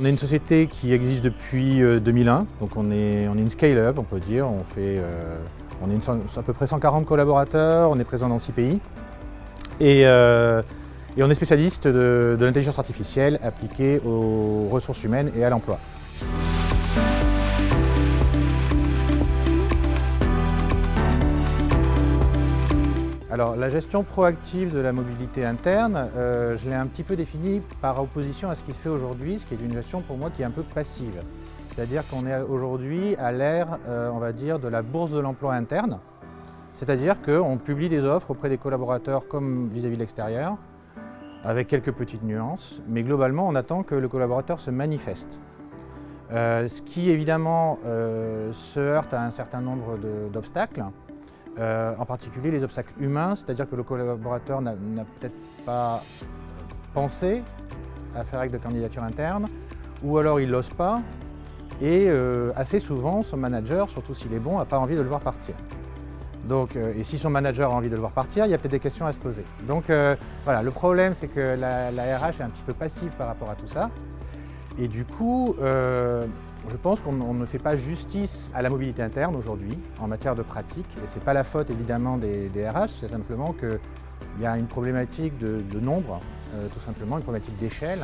On est une société qui existe depuis 2001, donc on est une scale-up, on peut dire. On est à peu près 140 collaborateurs, on est présent dans 6 pays. Et on est spécialiste de l'intelligence artificielle appliquée aux ressources humaines et à l'emploi. Alors, la gestion proactive de la mobilité interne, je l'ai un petit peu définie par opposition à ce qui se fait aujourd'hui, ce qui est une gestion pour moi qui est un peu passive. C'est-à-dire qu'on est aujourd'hui à l'ère, on va dire, de la bourse de l'emploi interne. C'est-à-dire qu'on publie des offres auprès des collaborateurs comme vis-à-vis de l'extérieur, avec quelques petites nuances, mais globalement, on attend que le collaborateur se manifeste. Ce qui, évidemment, se heurte à un certain nombre d'obstacles. En particulier les obstacles humains, c'est-à-dire que le collaborateur n'a peut-être pas pensé à faire acte de candidature interne, ou alors il n'ose pas, et assez souvent son manager, surtout s'il est bon, n'a pas envie de le voir partir. Donc, et si son manager a envie de le voir partir, il y a peut-être des questions à se poser. Donc voilà, le problème c'est que la RH est un petit peu passive par rapport à tout ça, et du coup, je pense qu'on ne fait pas justice à la mobilité interne aujourd'hui en matière de pratique. Et ce n'est pas la faute évidemment des RH, c'est simplement qu'il y a une problématique de nombre, tout simplement, une problématique d'échelle.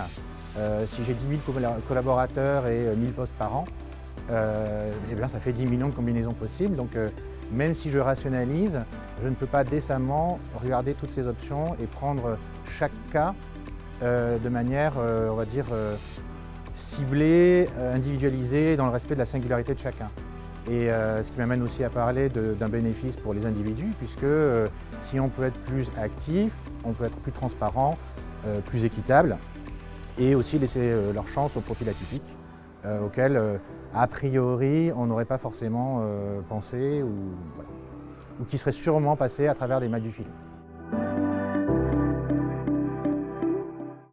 Si j'ai 10 000 collaborateurs et 1000 postes par an, eh bien, ça fait 10 millions de combinaisons possibles. Donc même si je rationalise, je ne peux pas décemment regarder toutes ces options et prendre chaque cas de manière, on va dire, ciblé, individualisé, dans le respect de la singularité de chacun. Et ce qui m'amène aussi à parler d'un bénéfice pour les individus, puisque si on peut être plus actif, on peut être plus transparent, plus équitable, et aussi laisser leur chance aux profils atypiques, auxquels, a priori, on n'aurait pas forcément pensé, ou qui seraient sûrement passés à travers des mailles du filet.